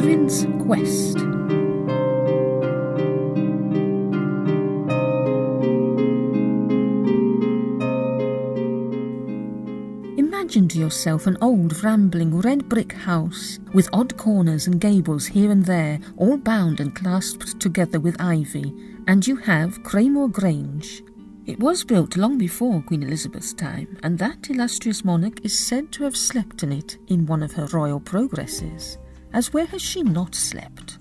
Catherine's Quest. Imagine to yourself an old, rambling, red brick house with odd corners and gables here and there, all bound and clasped together with ivy, and you have Craymoor Grange. It was built long before Queen Elizabeth's time, and that illustrious monarch is said to have slept in it in one of her royal progresses. As where has she not slept?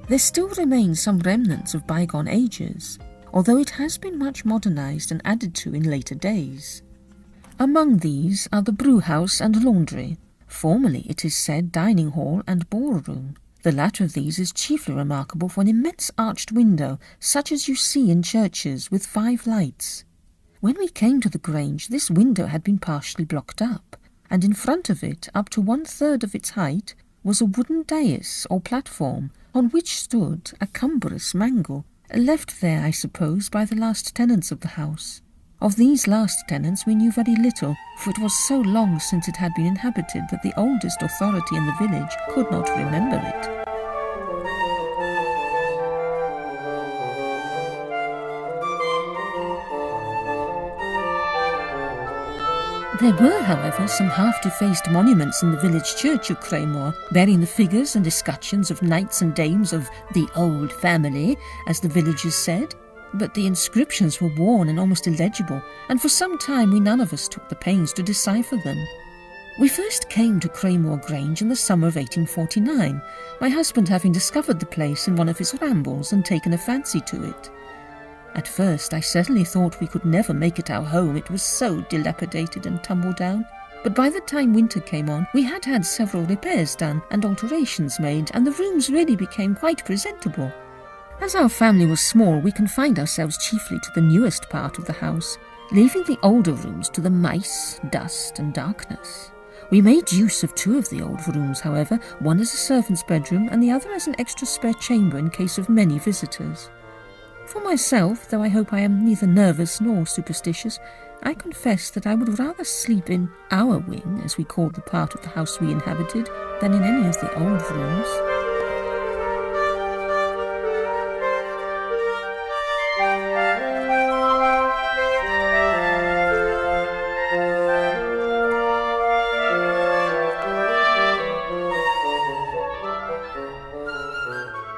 There still remain some remnants of bygone ages, although it has been much modernised and added to in later days. Among these are the brewhouse and laundry, formerly, it is said, dining hall and ballroom. The latter of these is chiefly remarkable for an immense arched window, such as you see in churches, with 5 lights. When we came to the Grange, this window had been partially blocked up, and in front of it, up to 1/3 of its height, was a wooden dais or platform, on which stood a cumbrous mangle, left there, I suppose, by the last tenants of the house. Of these last tenants we knew very little, for it was so long since it had been inhabited that the oldest authority in the village could not remember it. There were, however, some half-defaced monuments in the village church of Craymoor, bearing the figures and escutcheons of knights and dames of the old family, as the villagers said. But the inscriptions were worn and almost illegible, and for some time we none of us took the pains to decipher them. We first came to Craymoor Grange in the summer of 1849, my husband having discovered the place in one of his rambles and taken a fancy to it. At first I certainly thought we could never make it our home, it was so dilapidated and tumble down. But by the time winter came on, we had had several repairs done and alterations made, and the rooms really became quite presentable. As our family was small, we confined ourselves chiefly to the newest part of the house, leaving the older rooms to the mice, dust and darkness. We made use of 2 of the old rooms, however, one as a servant's bedroom and the other as an extra spare chamber in case of many visitors. For myself, though I hope I am neither nervous nor superstitious, I confess that I would rather sleep in our wing, as we called the part of the house we inhabited, than in any of the old rooms.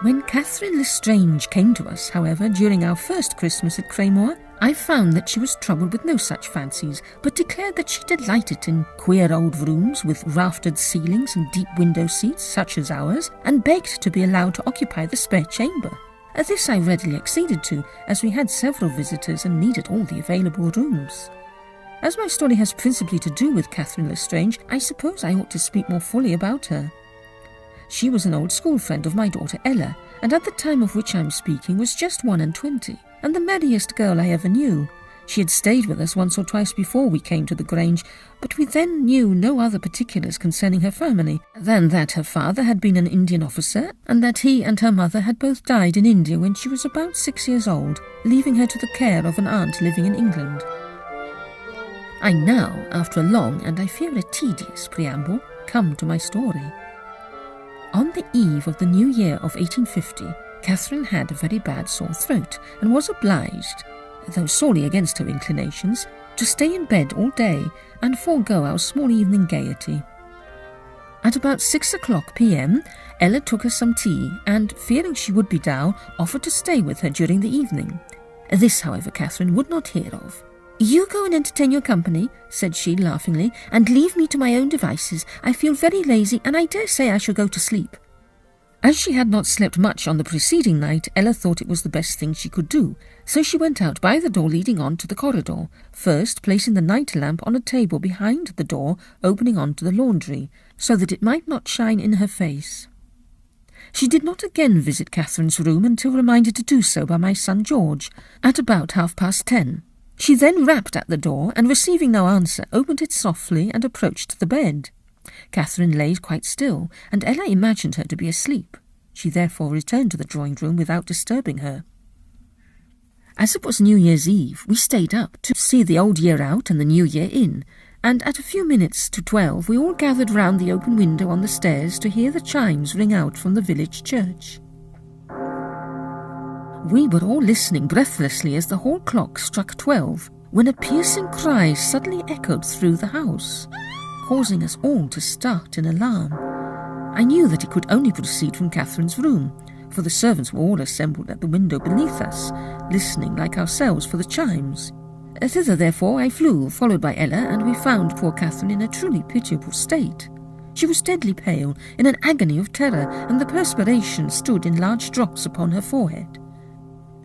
When Catherine Lestrange came to us, however, during our first Christmas at Craymoor, I found that she was troubled with no such fancies, but declared that she delighted in queer old rooms with raftered ceilings and deep window seats, such as ours, and begged to be allowed to occupy the spare chamber. This I readily acceded to, as we had several visitors and needed all the available rooms. As my story has principally to do with Catherine Lestrange, I suppose I ought to speak more fully about her. She was an old school friend of my daughter Ella, and at the time of which I am speaking was just 21, and the merriest girl I ever knew. She had stayed with us once or twice before we came to the Grange, but we then knew no other particulars concerning her family than that her father had been an Indian officer, and that he and her mother had both died in India when she was about 6 years old, leaving her to the care of an aunt living in England. I now, after a long and I fear a tedious preamble, come to my story. On the eve of the new year of 1850, Catherine had a very bad sore throat and was obliged, though sorely against her inclinations, to stay in bed all day and forego our small evening gaiety. At about 6 p.m, Ella took her some tea and, fearing she would be dull, offered to stay with her during the evening. This, however, Catherine would not hear of. "You go and entertain your company," said she laughingly, "and leave me to my own devices. I feel very lazy, and I dare say I shall go to sleep." As she had not slept much on the preceding night, Ella thought it was the best thing she could do, so she went out by the door leading on to the corridor, first placing the night lamp on a table behind the door opening on to the laundry, so that it might not shine in her face. She did not again visit Catherine's room until reminded to do so by my son George, at about 10:30. She then rapped at the door, and receiving no answer, opened it softly and approached the bed. Catherine lay quite still, and Ella imagined her to be asleep. She therefore returned to the drawing-room without disturbing her. As it was New Year's Eve, we stayed up to see the old year out and the new year in, and at a few minutes to 12 we all gathered round the open window on the stairs to hear the chimes ring out from the village church. We were all listening breathlessly as the hall clock struck 12, when a piercing cry suddenly echoed through the house, causing us all to start in alarm. I knew that it could only proceed from Catherine's room, for the servants were all assembled at the window beneath us, listening like ourselves for the chimes. Thither, therefore, I flew, followed by Ella, and we found poor Catherine in a truly pitiable state. She was deadly pale, in an agony of terror, and the perspiration stood in large drops upon her forehead.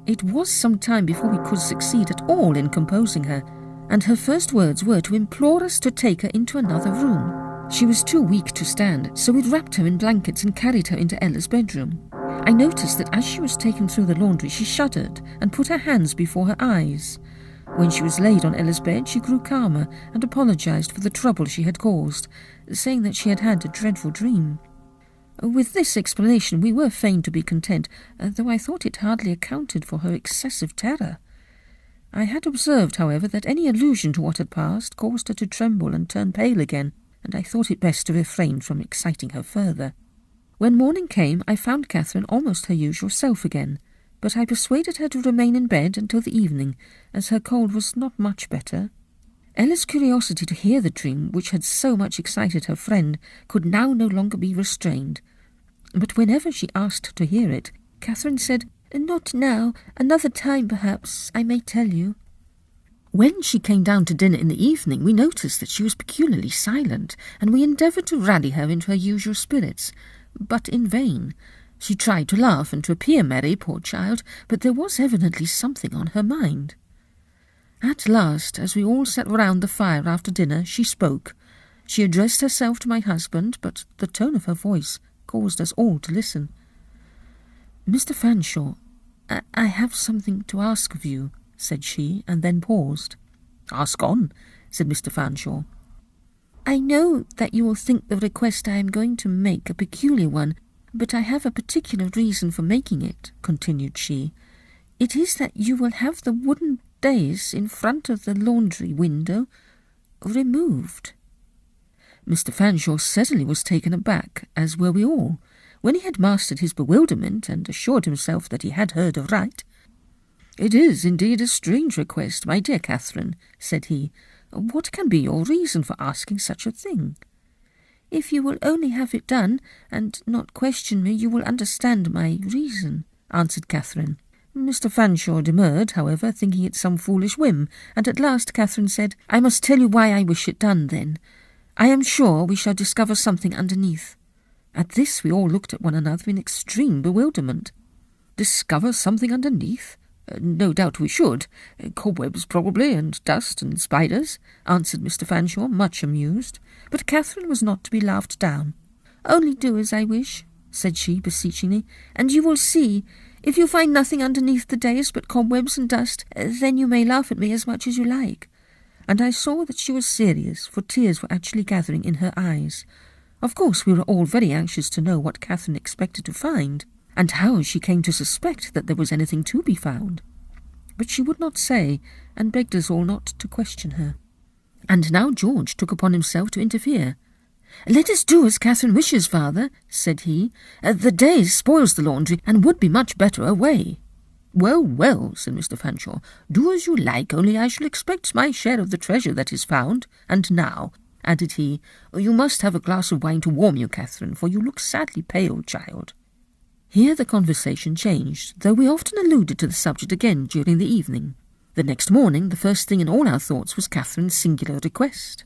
It was some time before we could succeed at all in composing her, and her first words were to implore us to take her into another room. She was too weak to stand, so we wrapped her in blankets and carried her into Ella's bedroom. I noticed that as she was taken through the laundry, she shuddered and put her hands before her eyes. When she was laid on Ella's bed, she grew calmer and apologised for the trouble she had caused, saying that she had had a dreadful dream. With this explanation we were fain to be content, though I thought it hardly accounted for her excessive terror. I had observed, however, that any allusion to what had passed caused her to tremble and turn pale again, and I thought it best to refrain from exciting her further. When morning came, I found Catherine almost her usual self again, but I persuaded her to remain in bed until the evening, as her cold was not much better. Ella's curiosity to hear the dream, which had so much excited her friend, could now no longer be restrained. But whenever she asked to hear it, Catherine said, "Not now, another time perhaps, I may tell you." When she came down to dinner in the evening, we noticed that she was peculiarly silent, and we endeavoured to rally her into her usual spirits, but in vain. She tried to laugh and to appear merry, poor child, but there was evidently something on her mind. At last, as we all sat round the fire after dinner, she spoke. She addressed herself to my husband, but the tone of her voice caused us all to listen. "Mr. Fanshawe, I have something to ask of you," said she, and then paused. "Ask on," said Mr. Fanshawe. "I know that you will think the request I am going to make a peculiar one, but I have a particular reason for making it," continued she. "It is that you will have the wooden dais in front of the laundry window removed." Mr. Fanshawe certainly was taken aback, as were we all. When he had mastered his bewilderment and assured himself that he had heard aright, "It is indeed a strange request, my dear Catherine," said he. "What can be your reason for asking such a thing?" "If you will only have it done, and not question me, you will understand my reason," answered Catherine. Mr. Fanshawe demurred, however, thinking it some foolish whim, and at last Catherine said, "I must tell you why I wish it done, then. I am sure we shall discover something underneath." At this we all looked at one another in extreme bewilderment. "Discover something underneath? No doubt we should. Cobwebs, probably, and dust and spiders," answered Mr. Fanshawe, much amused. But Catherine was not to be laughed down. "Only do as I wish," said she beseechingly, "and you will see. If you find nothing underneath the dais but cobwebs and dust, then you may laugh at me as much as you like." And I saw that she was serious, for tears were actually gathering in her eyes. Of course we were all very anxious to know what Catherine expected to find, and how she came to suspect that there was anything to be found. But she would not say, and begged us all not to question her. And now George took upon himself to interfere. "Let us do as Catherine wishes, father," said he. "The dais spoils the laundry, and would be much better away." "Well, well," said Mr. Fanshawe, "do as you like, only I shall expect my share of the treasure that is found. And now," added he, "you must have a glass of wine to warm you, Catherine, for you look sadly pale, child." Here the conversation changed, though we often alluded to the subject again during the evening. The next morning, the first thing in all our thoughts was Catherine's singular request.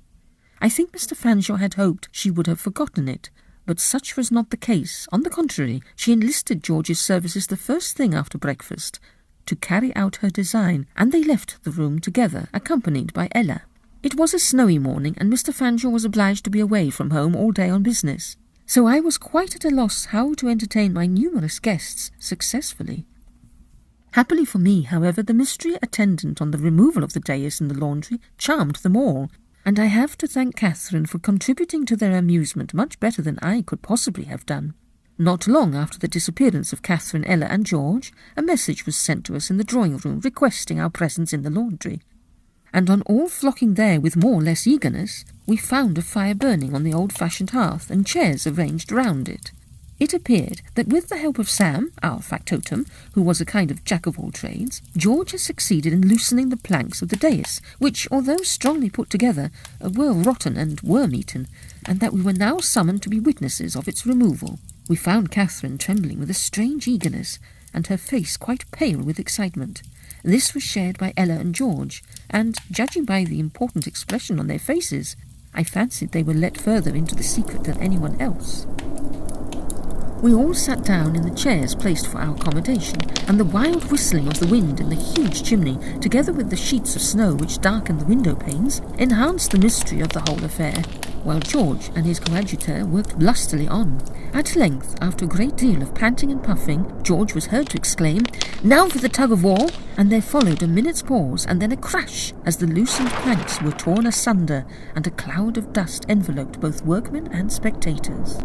I think Mr. Fanshawe had hoped she would have forgotten it, but such was not the case. On the contrary, she enlisted George's services the first thing after breakfast to carry out her design, and they left the room together, accompanied by Ella. It was a snowy morning, and Mr. Fanshawe was obliged to be away from home all day on business, so I was quite at a loss how to entertain my numerous guests successfully. Happily for me, however, the mystery attendant on the removal of the dais in the laundry charmed them all, and I have to thank Catherine for contributing to their amusement much better than I could possibly have done. Not long after the disappearance of Catherine, Ella, and George, a message was sent to us in the drawing-room requesting our presence in the laundry. and on all flocking there with more or less eagerness, we found a fire burning on the old-fashioned hearth and chairs arranged round it. It appeared that with the help of Sam, our factotum, who was a kind of jack-of-all-trades, George had succeeded in loosening the planks of the dais, which, although strongly put together, were rotten and worm-eaten, and that we were now summoned to be witnesses of its removal. We found Catherine trembling with a strange eagerness, and her face quite pale with excitement. This was shared by Ella and George, and, judging by the important expression on their faces, I fancied they were let further into the secret than anyone else. We all sat down in the chairs placed for our accommodation, and the wild whistling of the wind in the huge chimney, together with the sheets of snow which darkened the window panes, enhanced the mystery of the whole affair, while George and his coadjutor worked lustily on. At length, after a great deal of panting and puffing, George was heard to exclaim, "Now for the tug-of-war!" and there followed a minute's pause, and then a crash, as the loosened planks were torn asunder, and a cloud of dust enveloped both workmen and spectators.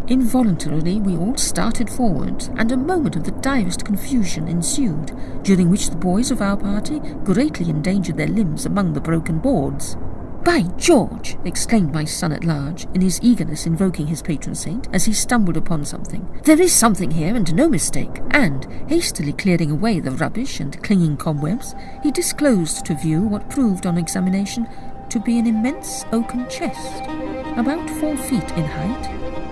Involuntarily we all started forward, and a moment of the direst confusion ensued, during which the boys of our party greatly endangered their limbs among the broken boards. "By George!" exclaimed my son at large, in his eagerness invoking his patron saint, as he stumbled upon something. "There is something here, and no mistake." And, hastily clearing away the rubbish and clinging cobwebs, he disclosed to view what proved on examination to be an immense oaken chest, about 4 feet in height,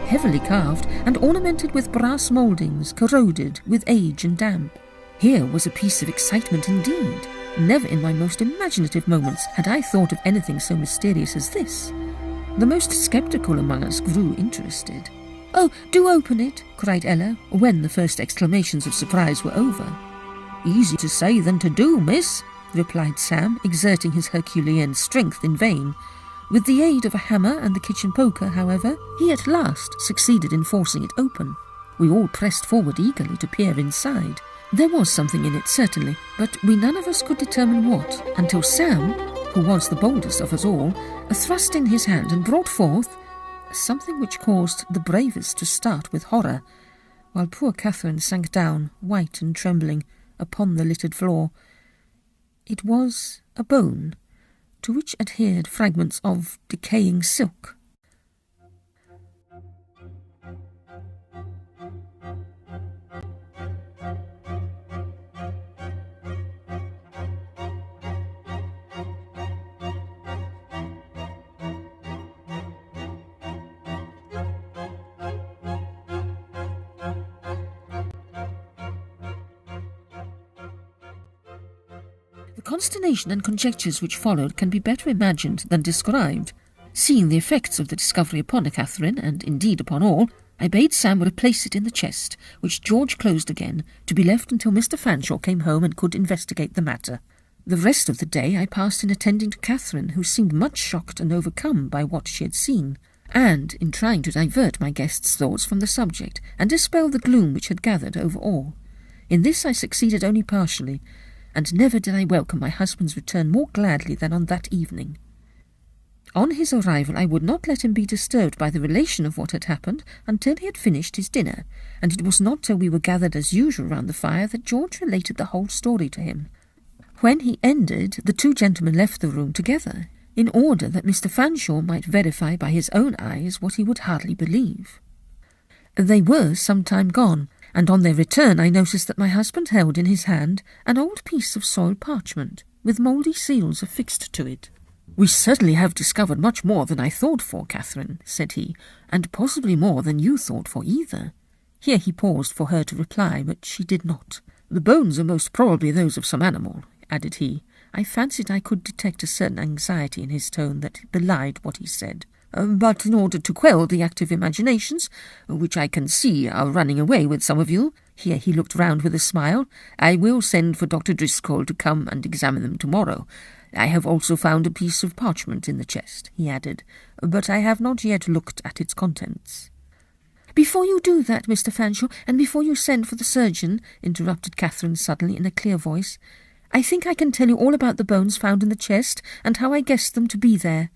heavily carved and ornamented with brass mouldings corroded with age and damp. Here was a piece of excitement indeed. Never in my most imaginative moments had I thought of anything so mysterious as this. The most sceptical among us grew interested. "Oh, do open it!" cried Ella, when the first exclamations of surprise were over. "Easy to say than to do, miss," replied Sam, exerting his Herculean strength in vain. With the aid of a hammer and the kitchen poker, however, he at last succeeded in forcing it open. We all pressed forward eagerly to peer inside. There was something in it, certainly, but we none of us could determine what, until Sam, who was the boldest of us all, thrust in his hand and brought forth something which caused the bravest to start with horror, while poor Catherine sank down, white and trembling, upon the littered floor. It was a bone, to which adhered fragments of decaying silk. The consternation and conjectures which followed can be better imagined than described. Seeing the effects of the discovery upon Catherine, and indeed upon all, I bade Sam replace it in the chest, which George closed again, to be left until Mr. Fanshawe came home and could investigate the matter. The rest of the day I passed in attending to Catherine, who seemed much shocked and overcome by what she had seen, and in trying to divert my guest's thoughts from the subject, and dispel the gloom which had gathered over all. In this I succeeded only partially, and never did I welcome my husband's return more gladly than on that evening. On his arrival I would not let him be disturbed by the relation of what had happened until he had finished his dinner, and it was not till we were gathered as usual round the fire that George related the whole story to him. When he ended, the two gentlemen left the room together, in order that Mr. Fanshawe might verify by his own eyes what he would hardly believe. They were some time gone, and on their return I noticed that my husband held in his hand an old piece of soiled parchment, with mouldy seals affixed to it. "We certainly have discovered much more than I thought for, Catherine," said he, "and possibly more than you thought for either." Here he paused for her to reply, but she did not. "The bones are most probably those of some animal," added he. I fancied I could detect a certain anxiety in his tone that belied what he said. "But in order to quell the active imaginations, which I can see are running away with some of you," here he looked round with a smile, "I will send for Dr. Driscoll to come and examine them tomorrow. I have also found a piece of parchment in the chest," he added, "but I have not yet looked at its contents." "Before you do that, Mr. Fanshawe, and before you send for the surgeon," interrupted Catherine suddenly in a clear voice, "I think I can tell you all about the bones found in the chest, and how I guessed them to be there."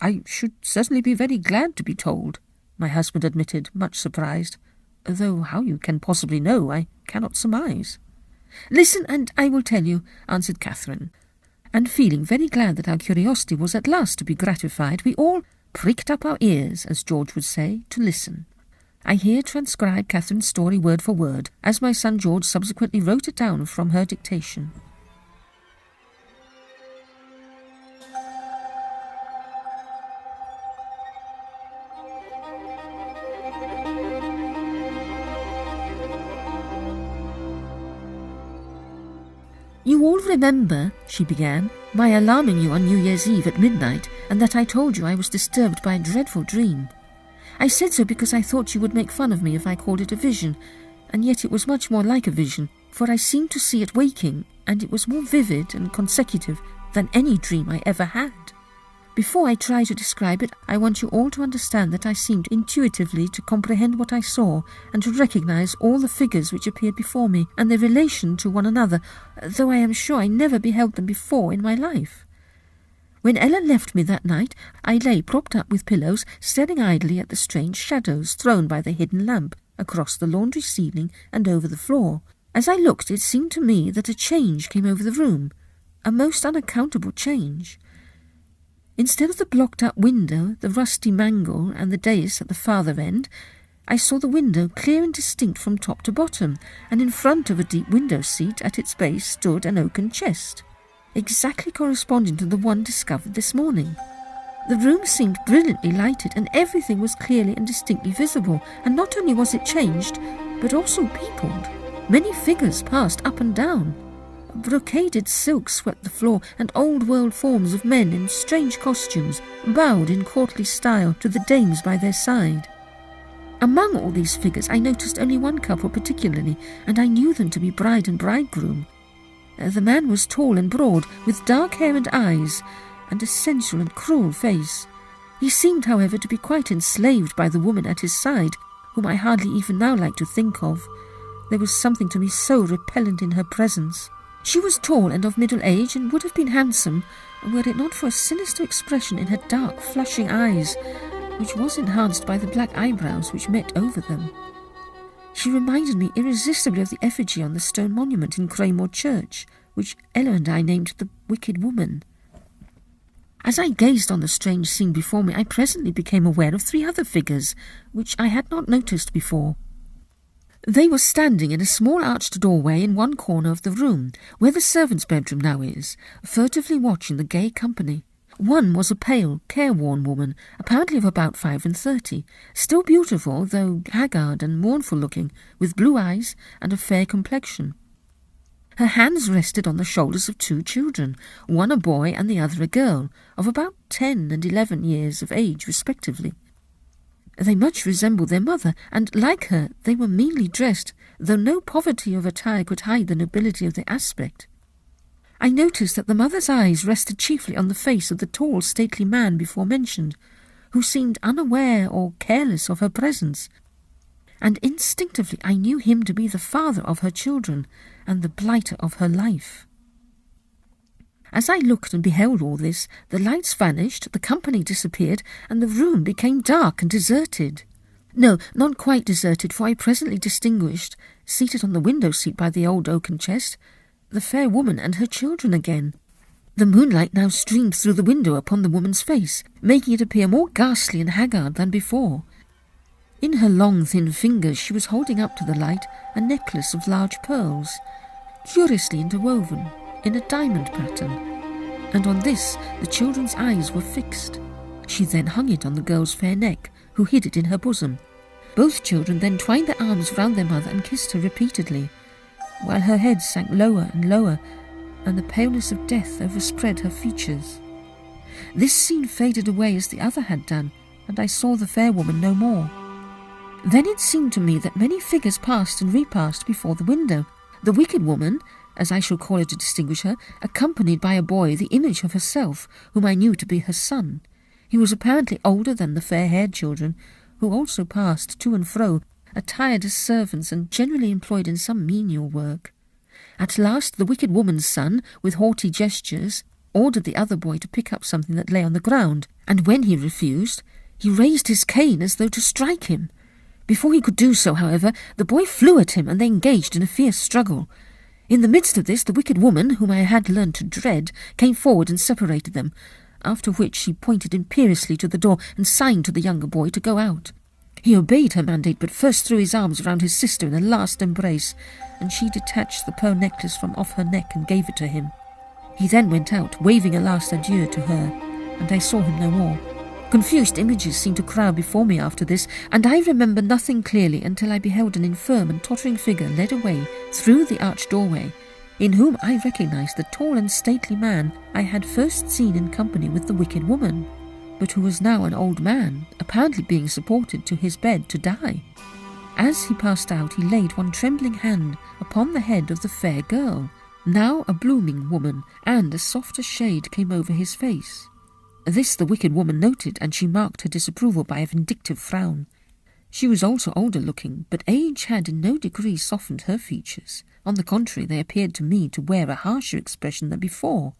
"I should certainly be very glad to be told," my husband admitted, much surprised, "though how you can possibly know I cannot surmise." "Listen, and I will tell you," answered Catherine. and feeling very glad that our curiosity was at last to be gratified, we all pricked up our ears, as George would say, to listen. I here transcribe Catherine's story word for word, as my son George subsequently wrote it down from her dictation. "You all remember," she began, "my alarming you on New Year's Eve at midnight, and that I told you I was disturbed by a dreadful dream. I said so because I thought you would make fun of me if I called it a vision, and yet it was much more like a vision, for I seemed to see it waking, and it was more vivid and consecutive than any dream I ever had. Before I try to describe it, I want you all to understand that I seemed intuitively to comprehend what I saw and to recognize all the figures which appeared before me and their relation to one another, though I am sure I never beheld them before in my life. When Ella left me that night, I lay propped up with pillows, staring idly at the strange shadows thrown by the hidden lamp across the laundry ceiling and over the floor. As I looked, it seemed to me that a change came over the room, a most unaccountable change. Instead of the blocked-up window, the rusty mangle, and the dais at the farther end, I saw the window clear and distinct from top to bottom, and in front of a deep window seat at its base stood an oaken chest, exactly corresponding to the one discovered this morning. The room seemed brilliantly lighted, and everything was clearly and distinctly visible, and not only was it changed, but also peopled. Many figures passed up and down. Brocaded silk swept the floor, and old-world forms of men in strange costumes bowed in courtly style to the dames by their side. Among all these figures I noticed only one couple particularly, and I knew them to be bride and bridegroom. The man was tall and broad, with dark hair and eyes, and a sensual and cruel face. He seemed, however, to be quite enslaved by the woman at his side, whom I hardly even now like to think of. There was something to me so repellent in her presence. She was tall and of middle age, and would have been handsome, were it not for a sinister expression in her dark, flashing eyes, which was enhanced by the black eyebrows which met over them. She reminded me irresistibly of the effigy on the stone monument in Craymoor Church, which Ella and I named the Wicked Woman. As I gazed on the strange scene before me, I presently became aware of 3 other figures, which I had not noticed before. They were standing in a small arched doorway in one corner of the room, where the servants' bedroom now is, furtively watching the gay company. One was a pale, careworn woman, apparently of about 35, still beautiful, though haggard and mournful-looking, with blue eyes and a fair complexion. Her hands rested on the shoulders of 2 children, one a boy and the other a girl, of about 10 and 11 years of age respectively. They much resembled their mother, and, like her, they were meanly dressed, though no poverty of attire could hide the nobility of their aspect. I noticed that the mother's eyes rested chiefly on the face of the tall, stately man before mentioned, who seemed unaware or careless of her presence, and instinctively I knew him to be the father of her children and the blighter of her life. As I looked and beheld all this, the lights vanished, the company disappeared, and the room became dark and deserted. No, not quite deserted, for I presently distinguished, seated on the window-seat by the old oaken chest, the fair woman and her children again. The moonlight now streamed through the window upon the woman's face, making it appear more ghastly and haggard than before. In her long, thin fingers she was holding up to the light a necklace of large pearls, curiously interwoven in a diamond pattern, and on this the children's eyes were fixed. She then hung it on the girl's fair neck, who hid it in her bosom. Both children then twined their arms round their mother and kissed her repeatedly, while her head sank lower and lower, and the paleness of death overspread her features. This scene faded away as the other had done, and I saw the fair woman no more. Then it seemed to me that many figures passed and repassed before the window. The wicked woman, as I shall call her to distinguish her, accompanied by a boy, the image of herself, whom I knew to be her son. He was apparently older than the fair-haired children, who also passed to and fro, attired as servants and generally employed in some menial work. At last the wicked woman's son, with haughty gestures, ordered the other boy to pick up something that lay on the ground, and when he refused, he raised his cane as though to strike him. Before he could do so, however, the boy flew at him, and they engaged in a fierce struggle. In the midst of this, the wicked woman, whom I had learned to dread, came forward and separated them, after which she pointed imperiously to the door and signed to the younger boy to go out. He obeyed her mandate, but first threw his arms round his sister in a last embrace, and she detached the pearl necklace from off her neck and gave it to him. He then went out, waving a last adieu to her, and I saw him no more. Confused images seemed to crowd before me after this, and I remember nothing clearly until I beheld an infirm and tottering figure led away through the arched doorway, in whom I recognized the tall and stately man I had first seen in company with the wicked woman, but who was now an old man, apparently being supported to his bed to die. As he passed out, he laid one trembling hand upon the head of the fair girl, now a blooming woman, and a softer shade came over his face. This the wicked woman noted, and she marked her disapproval by a vindictive frown. She was also older looking, but age had in no degree softened her features. On the contrary, they appeared to me to wear a harsher expression than before.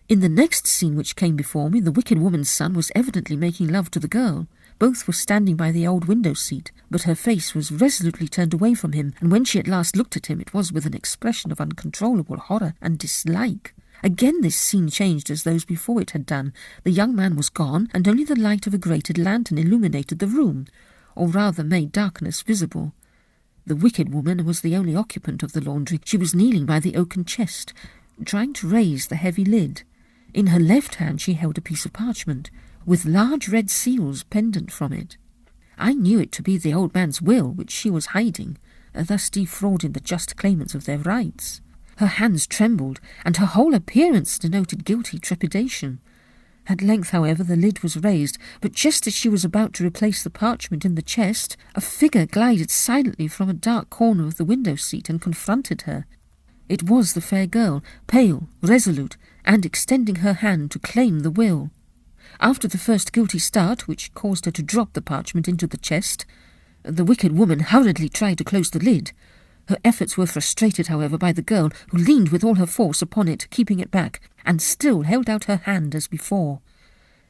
In the next scene which came before me, the wicked woman's son was evidently making love to the girl. Both were standing by the old window-seat, but her face was resolutely turned away from him, and when she at last looked at him, it was with an expression of uncontrollable horror and dislike. Again this scene changed as those before it had done. The young man was gone, and only the light of a grated lantern illuminated the room, or rather made darkness visible. The wicked woman was the only occupant of the laundry. She was kneeling by the oaken chest, trying to raise the heavy lid. In her left hand she held a piece of parchment, with large red seals pendant from it. I knew it to be the old man's will, which she was hiding, thus defrauding the just claimants of their rights. Her hands trembled, and her whole appearance denoted guilty trepidation. At length, however, the lid was raised, but just as she was about to replace the parchment in the chest, a figure glided silently from a dark corner of the window-seat and confronted her. It was the fair girl, pale, resolute, and extending her hand to claim the will. After the first guilty start, which caused her to drop the parchment into the chest, the wicked woman hurriedly tried to close the lid. Her efforts were frustrated, however, by the girl, who leaned with all her force upon it, keeping it back, and still held out her hand as before.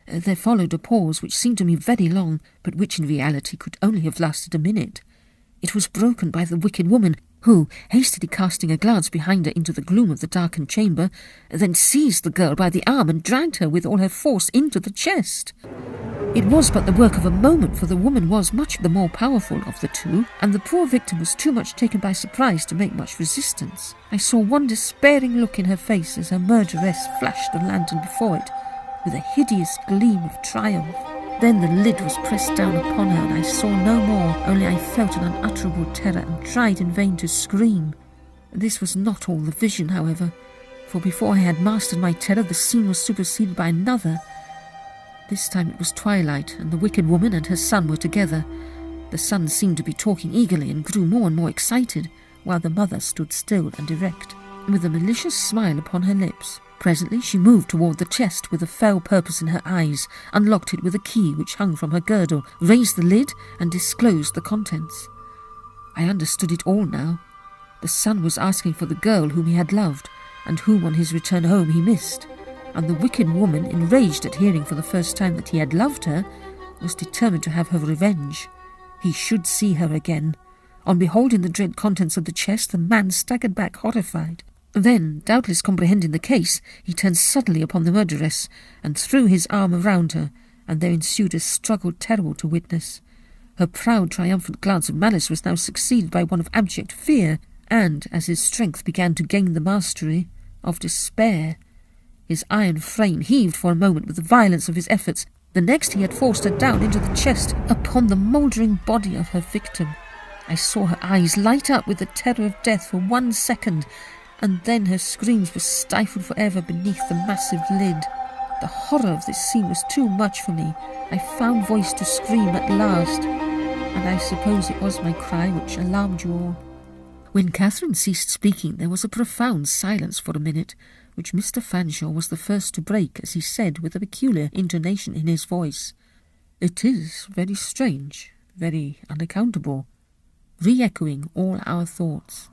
There followed a pause which seemed to me very long, but which in reality could only have lasted a minute. It was broken by the wicked woman, who, hastily casting a glance behind her into the gloom of the darkened chamber, then seized the girl by the arm and dragged her with all her force into the chest. It was but the work of a moment, for the woman was much the more powerful of the two, and the poor victim was too much taken by surprise to make much resistance. I saw one despairing look in her face as her murderess flashed the lantern before it, with a hideous gleam of triumph. Then the lid was pressed down upon her, and I saw no more, only I felt an unutterable terror and tried in vain to scream. This was not all the vision, however, for before I had mastered my terror, the scene was superseded by another. This time it was twilight, and the wicked woman and her son were together. The son seemed to be talking eagerly and grew more and more excited, while the mother stood still and erect, with a malicious smile upon her lips. Presently she moved toward the chest with a foul purpose in her eyes, unlocked it with a key which hung from her girdle, raised the lid, and disclosed the contents. I understood it all now. The son was asking for the girl whom he had loved, and whom on his return home he missed, and the wicked woman, enraged at hearing for the first time that he had loved her, was determined to have her revenge. He should see her again. On beholding the dread contents of the chest, the man staggered back horrified. Then, doubtless comprehending the case, he turned suddenly upon the murderess, and threw his arm around her, and there ensued a struggle terrible to witness. Her proud, triumphant glance of malice was now succeeded by one of abject fear, and, as his strength began to gain the mastery, of despair. His iron frame heaved for a moment with the violence of his efforts. The next he had forced her down into the chest, upon the mouldering body of her victim. I saw her eyes light up with the terror of death for 1 second, and then her screams were stifled forever beneath the massive lid. The horror of this scene was too much for me. I found voice to scream at last, and I suppose it was my cry which alarmed you all. When Catherine ceased speaking, there was a profound silence for a minute, which Mr. Fanshawe was the first to break, as he said with a peculiar intonation in his voice, "It is very strange, very unaccountable," re-echoing all our thoughts.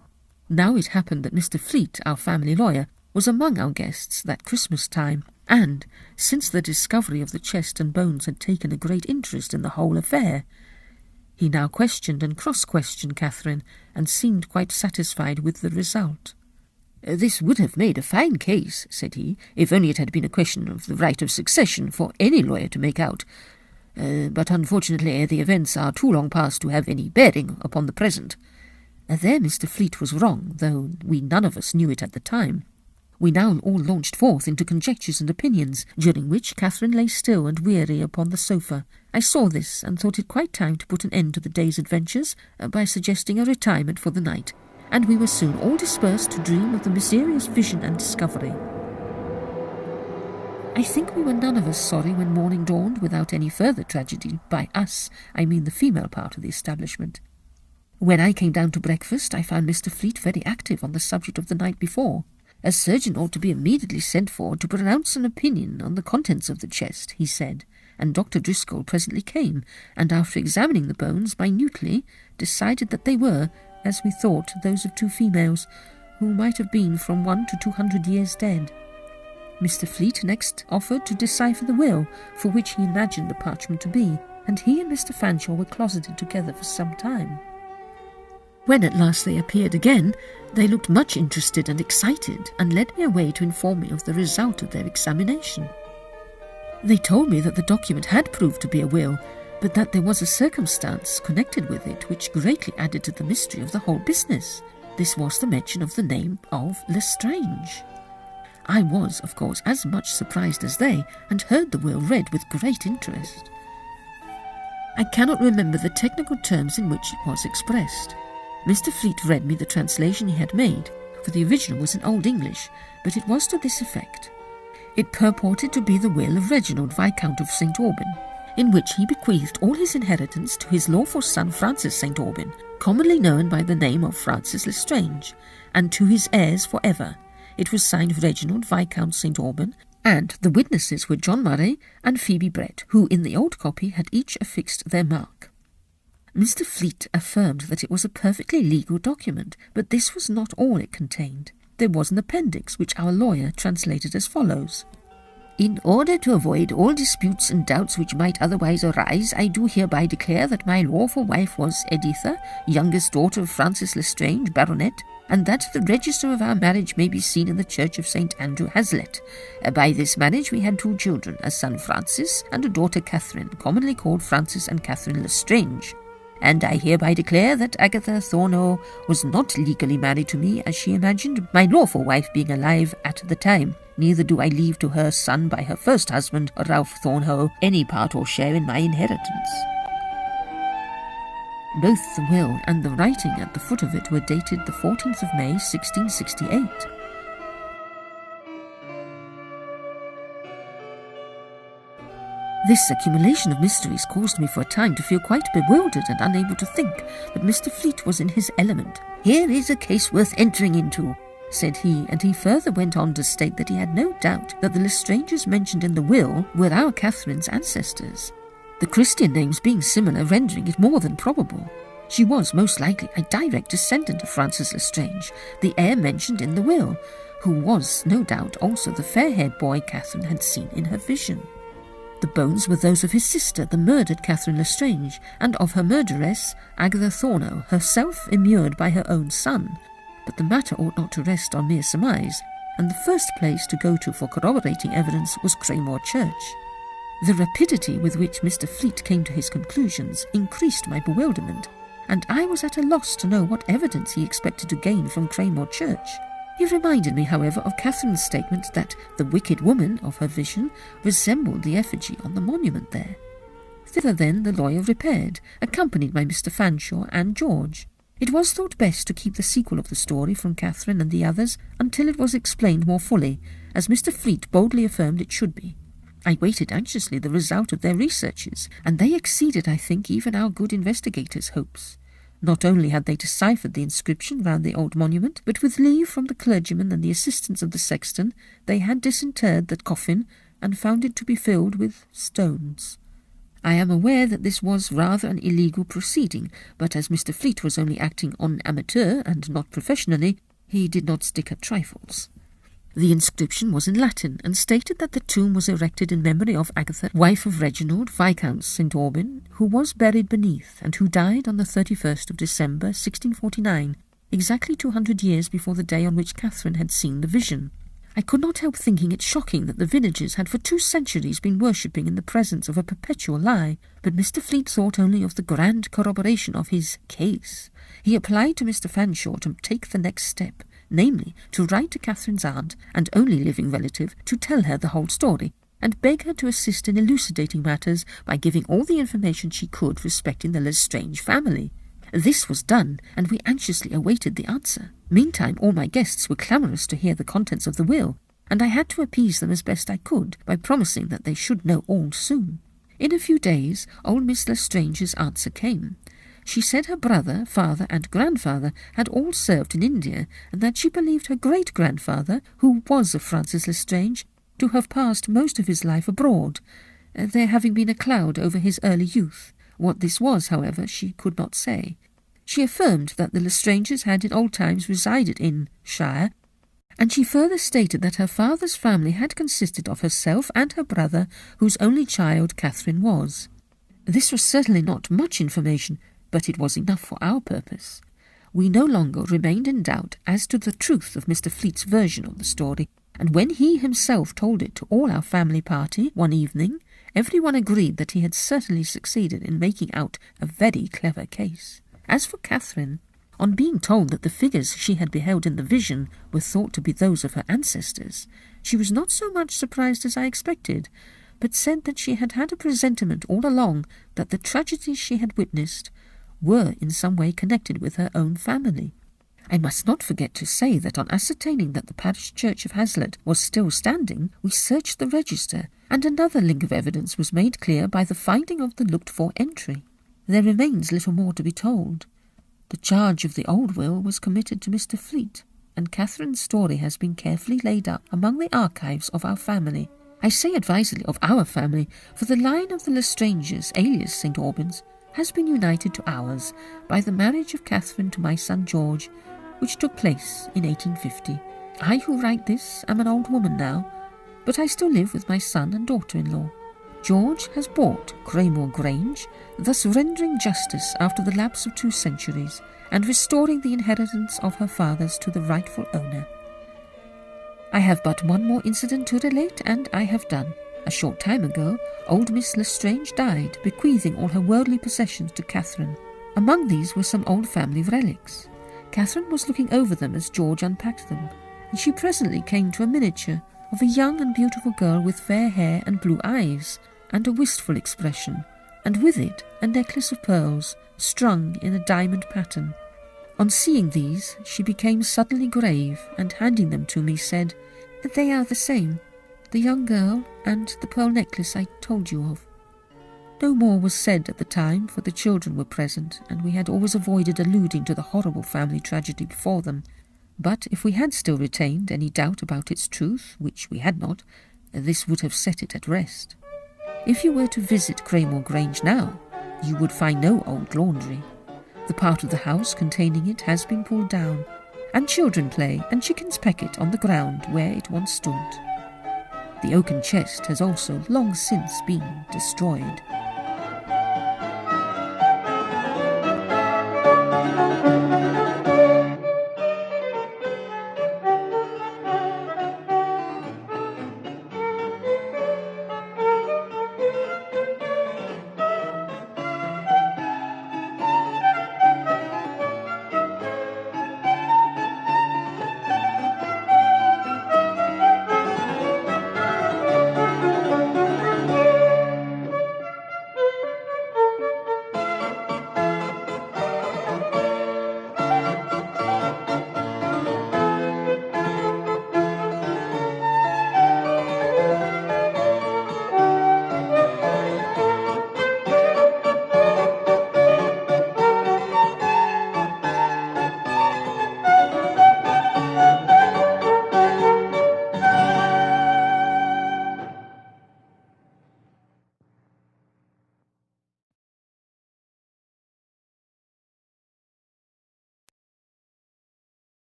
Now it happened that Mr. Fleet, our family lawyer, was among our guests that Christmas time, and, since the discovery of the chest and bones, had taken a great interest in the whole affair. He now questioned and cross-questioned Catherine, and seemed quite satisfied with the result. This would have made a fine case, said he, if only it had been a question of the right of succession for any lawyer to make out. But unfortunately the events are too long past to have any bearing upon the present. There Mr. Fleet was wrong, though we none of us knew it at the time. We now all launched forth into conjectures and opinions, during which Catherine lay still and weary upon the sofa. I saw this, and thought it quite time to put an end to the day's adventures by suggesting a retirement for the night, and we were soon all dispersed to dream of the mysterious vision and discovery. I think we were none of us sorry when morning dawned without any further tragedy. By us, I mean the female part of the establishment. When I came down to breakfast, I found Mr. Fleet very active on the subject of the night before. A surgeon ought to be immediately sent for to pronounce an opinion on the contents of the chest, he said, and Dr. Driscoll presently came, and after examining the bones minutely, decided that they were, as we thought, those of two females, who might have been from 1 to 200 years dead. Mr. Fleet next offered to decipher the will, for which he imagined the parchment to be, and he and Mr. Fanshawe were closeted together for some time. When at last they appeared again, they looked much interested and excited, and led me away to inform me of the result of their examination. They told me that the document had proved to be a will, but that there was a circumstance connected with it which greatly added to the mystery of the whole business. This was the mention of the name of Lestrange. I was, of course, as much surprised as they, and heard the will read with great interest. I cannot remember the technical terms in which it was expressed. Mr. Fleet read me the translation he had made, for the original was in Old English, but it was to this effect. It purported to be the will of Reginald, Viscount of St. Aubin, in which he bequeathed all his inheritance to his lawful son Francis St. Aubin, commonly known by the name of Francis Lestrange, and to his heirs for ever. It was signed Reginald, Viscount St. Aubin, and the witnesses were John Murray and Phoebe Brett, who in the old copy had each affixed their mark. Mr. Fleet affirmed that it was a perfectly legal document, but this was not all it contained. There was an appendix which our lawyer translated as follows. In order to avoid all disputes and doubts which might otherwise arise, I do hereby declare that my lawful wife was Editha, youngest daughter of Francis Lestrange, Baronet, and that the register of our marriage may be seen in the church of St. Andrew, Hazlet. By this marriage we had two children, a son Francis and a daughter Catherine, commonly called Francis and Catherine Lestrange. And I hereby declare that Agatha Thornhill was not legally married to me as she imagined, my lawful wife being alive at the time. Neither do I leave to her son by her first husband, Ralph Thornhill, any part or share in my inheritance. Both the will and the writing at the foot of it were dated the 14th of May, 1668. This accumulation of mysteries caused me for a time to feel quite bewildered and unable to think, but Mr. Fleet was in his element. Here is a case worth entering into, said he, and he further went on to state that he had no doubt that the Lestranges mentioned in the will were our Catherine's ancestors, the Christian names being similar, rendering it more than probable. She was most likely a direct descendant of Francis Lestrange, the heir mentioned in the will, who was, no doubt, also the fair-haired boy Catherine had seen in her vision. The bones were those of his sister, the murdered Catherine Lestrange, and of her murderess, Agatha Thornhill, herself immured by her own son. But the matter ought not to rest on mere surmise, and the first place to go to for corroborating evidence was Craymoor Church. The rapidity with which Mr. Fleet came to his conclusions increased my bewilderment, and I was at a loss to know what evidence he expected to gain from Craymoor Church. He reminded me, however, of Catherine's statement that the wicked woman of her vision resembled the effigy on the monument there. Thither then the lawyer repaired, accompanied by Mr. Fanshawe and George. It was thought best to keep the sequel of the story from Catherine and the others until it was explained more fully, as Mr. Fleet boldly affirmed it should be. I waited anxiously the result of their researches, and they exceeded, I think, even our good investigators' hopes. Not only had they deciphered the inscription round the old monument, but with leave from the clergyman and the assistance of the sexton, they had disinterred the coffin and found it to be filled with stones. I am aware that this was rather an illegal proceeding, but as Mr. Fleet was only acting en amateur and not professionally, he did not stick at trifles. The inscription was in Latin, and stated that the tomb was erected in memory of Agatha, wife of Reginald, Viscount St. Aubin, who was buried beneath, and who died on the 31st of December, 1649, exactly 200 years before the day on which Catherine had seen the vision. I could not help thinking it shocking that the villagers had for 2 centuries been worshipping in the presence of a perpetual lie, but Mr. Fleet thought only of the grand corroboration of his case. He applied to Mr. Fanshawe to take the next step, namely, to write to Catherine's aunt, and only living relative, to tell her the whole story, and beg her to assist in elucidating matters by giving all the information she could respecting the Lestrange family. This was done, and we anxiously awaited the answer. Meantime, all my guests were clamorous to hear the contents of the will, and I had to appease them as best I could by promising that they should know all soon. In a few days, old Miss Lestrange's answer came. She said her brother, father, and grandfather had all served in India, and that she believed her great-grandfather, who was of Francis Lestrange, to have passed most of his life abroad, there having been a cloud over his early youth. What this was, however, she could not say. She affirmed that the Lestranges had in old times resided in shire, and she further stated that her father's family had consisted of herself and her brother, whose only child Catherine was. This was certainly not much information, but it was enough for our purpose. We no longer remained in doubt as to the truth of Mr. Fleet's version of the story, and when he himself told it to all our family party one evening, everyone agreed that he had certainly succeeded in making out a very clever case. As for Catherine, on being told that the figures she had beheld in the vision were thought to be those of her ancestors, she was not so much surprised as I expected, but said that she had had a presentiment all along that the tragedies she had witnessed were in some way connected with her own family. I must not forget to say that on ascertaining that the parish church of Hazlitt was still standing, we searched the register, and another link of evidence was made clear by the finding of the looked-for entry. There remains little more to be told. The charge of the old will was committed to Mr. Fleet, and Catherine's story has been carefully laid up among the archives of our family. I say advisedly of our family, for the line of the Lestranges, alias St. Albans, has been united to ours by the marriage of Catherine to my son George, which took place in 1850. I who write this am an old woman now, but I still live with my son and daughter-in-law. George has bought Craymoor Grange, thus rendering justice after the lapse of 2 centuries, and restoring the inheritance of her fathers to the rightful owner. I have but one more incident to relate, and I have done. A short time ago, old Miss Lestrange died, bequeathing all her worldly possessions to Catherine. Among these were some old family relics. Catherine was looking over them as George unpacked them, and she presently came to a miniature of a young and beautiful girl with fair hair and blue eyes, and a wistful expression, and with it a necklace of pearls, strung in a diamond pattern. On seeing these, she became suddenly grave, and handing them to me, said, "They are the same, the young girl and the pearl necklace I told you of." No more was said at the time, for the children were present, and we had always avoided alluding to the horrible family tragedy before them. But if we had still retained any doubt about its truth, which we had not, this would have set it at rest. If you were to visit Craymoor Grange now, you would find no old laundry. The part of the house containing it has been pulled down, and children play and chickens peck it on the ground where it once stood. The oaken chest has also long since been destroyed.